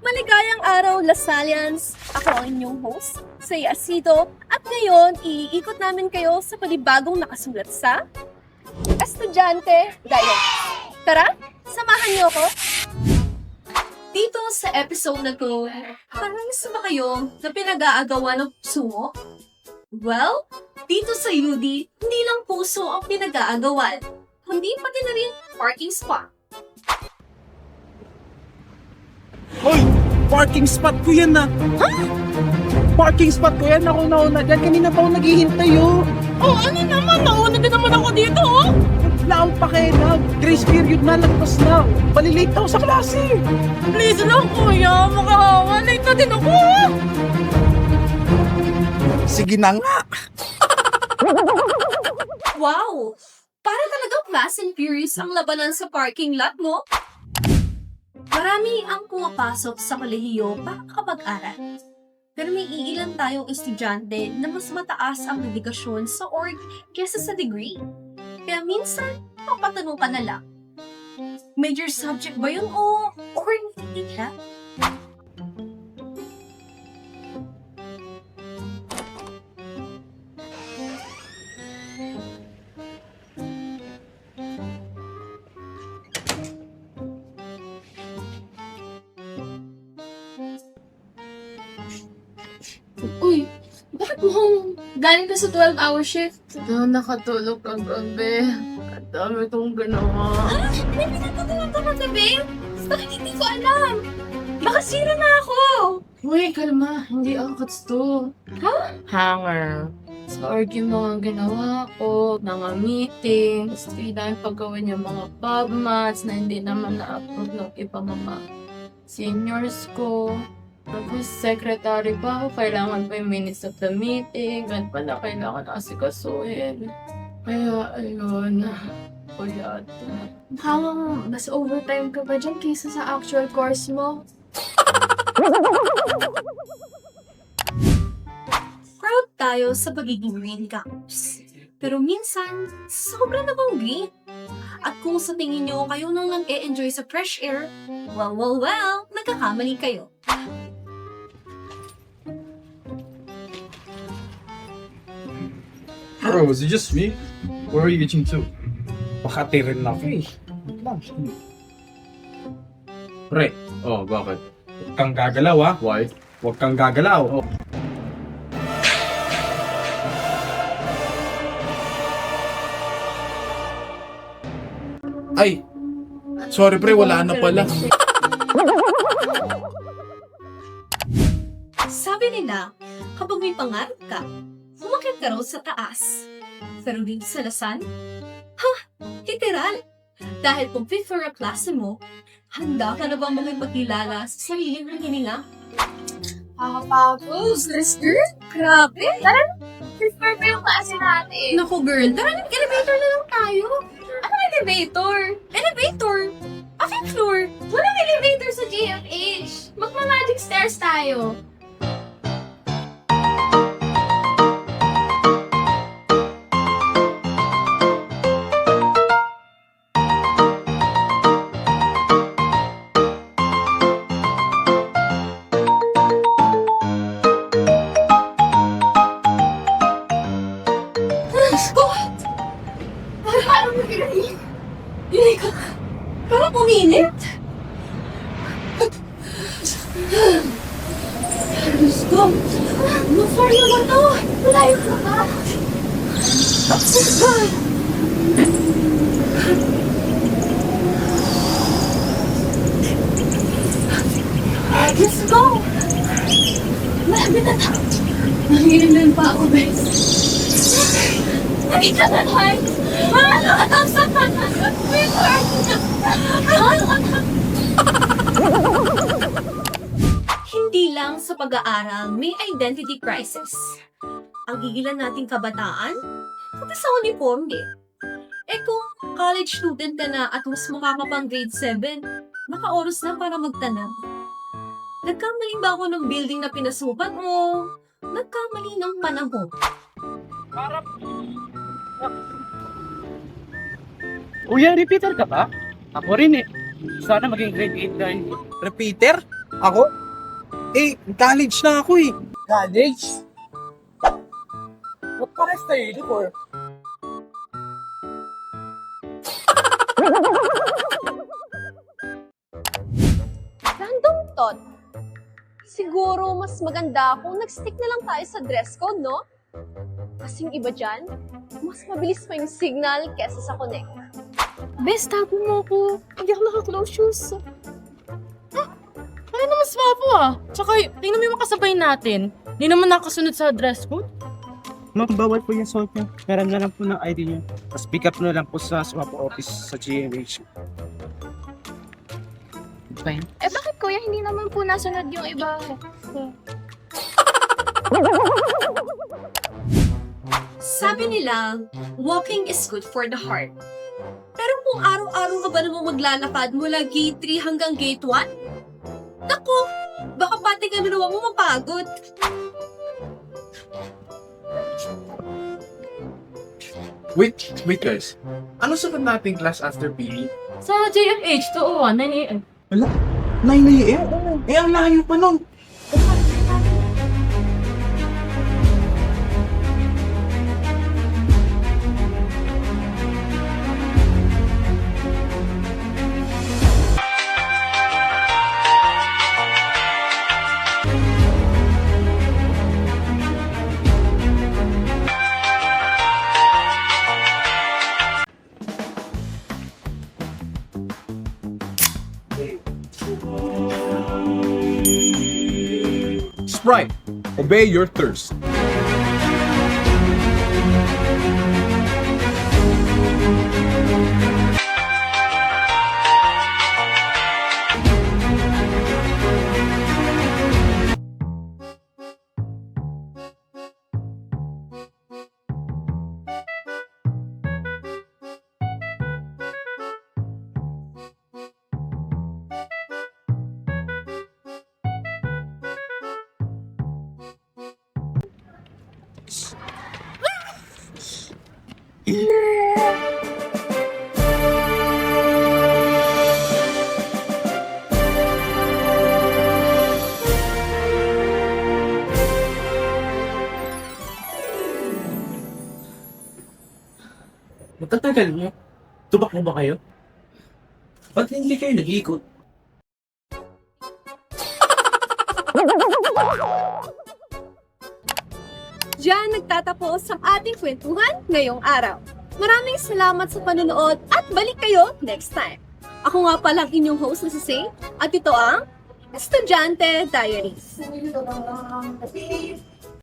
Maligayang araw, Lasalians! Ako ang inyong host, si Asido, at ngayon, iikot namin kayo sa panibagong nakasulat sa Estudyante Dialogue. Tara, samahan niyo ako! Dito sa episode na to, parang isa ba kayo na pinag-aagawan ng puso mo? Well, dito sa UD, hindi lang puso ang pinag-aagawan, kundi pati na rin parking spot. Hoy! Parking spot ko yan na! Ha? Parking spot ko yan! Ako nauna dyan! Kanina pa ako naghihintay oh! Oh, ano naman? Nauna din naman ako dito, oh! Wala akong pakialam! Grace period na, lagpas na! Palilate ako sa klase! Please lang, kuya. Makahawa. Late na din ako. Sige na nga! Wow! Para talagang Fast and Furious ang labanan sa parking lot, no? Marami ang pumapasok sa kolehiyo para makapag-aral. Pero may iilan tayong estudyante na mas mataas ang dedikasyon sa org kesa sa degree. Kaya minsan, papatanong ka na lang. Major subject ba yun o hindi ka? Uy, bakit mukhang galing ka sa 12-hour shift? Nakatulog kagabi. Ang dami itong ginawa. May pinatutulog ka na gabi? Bakit hindi ko alam? Baka sira na ako! Uy, kalma. Hindi ako katsto. Ha? Hanger. Sa org yung mga ginawa ko, mga meetings, kailangan paggawin yung mga pubmats na hindi naman na-approve ng ibang mga seniors ko. Tapos, secretary pa ako, kailangan pa yung minutes of the meeting, ganun pala kailangan asikasuhin. Kaya, ayun, puyat. Mukhang mas overtime ka ba dyan kaysa sa actual course mo? Proud tayo sa pagiging green campus. Pero minsan, sobrang namang green. At kung sa tingin nyo kayo nang nag-e-enjoy sa fresh air, well, nagkakamali kayo. Bro, is it just me? Where are you itching to? Makati rin ako eh. Pre. Oh, bakit? Huwag kang gagalaw ah. Why? Huwag kang gagalaw. Ay! Sorry pre, wala na pala. Sabi nila, kapag may pangarap ka, umakyat ka raw sa taas. Pero dito sa Lasan, literal. Dahil kung fifth floor ang klase mo, handa ka na bang makipagkilala sa sarili ng hininga? Nakakapagod. Stress, girl. Grabe! Prefer pa yung klase natin. Naku girl, tara elevator na lang tayo. Anong elevator? Elevator? A fifth floor? Walang elevator sa GMH. Magma-magic stairs tayo. Paano mo ginagawa? Yun ka. Parang uminit. Diyos ko. Ano floor naman to? Malayo ka pa. Diyos ko. Malapit na tayo. Nanginan pa ako, bes. Hindi ka na tayo. Ano ka tapos na? Hindi lang sa pag-aaral may identity crisis. Ang gigilan nating kabataan, pati sa uniform din. Eh kung college student ka na at mas mukha ka pang grade 7, naka-oras na para magtanong. Nagkamali ba ako ng building na pinasukan o nagkamali ng panahon? Kuya, repeater ka ba? Ako rin eh. Sana maging grade 8 ka eh. Repeater? Ako? Eh, college na ako eh. College? What pares tayo before? Random thought. Siguro mas maganda kung nag-stick na lang tayo sa dress code, no? Kasing iba dyan, mas mabilis pa yung signal kesa sa connect. Bes, tapo mo ako. Hindi ako naka-close shoes. Ano naman swapo ah. Tsaka, tingnan mo yung makasabay natin. Hindi naman nakasunod sa dress code. Ma'am, bawal po yung suot niyo. Meron na lang po ng ID niyo. Tapos pick up na lang po sa swap office sa GMH. Eh bakit kuya, hindi naman po nasunod yung iba? Sabi nila, walking is good for the heart. Pero kung araw-araw ka ba naman maglalakad mula gate 3 hanggang gate 1? Naku, baka pati kaluluwa mo mapagod. Wait guys. Ano sunod nating class after PE? Sa JFH, 201, 9 a.m. 9 a.m.? Eh, ang layo pa nun. Sprite, obey your thirst. Matatagal mo. Tubak mo ba kayo? Ba't hindi kayo nag-iikot? Diyan nagtatapos ang ating kwentuhan ngayong araw. Maraming salamat sa panonood at balik kayo next time. Ako nga palang inyong host na si Say at ito ang Estudyante Diaries.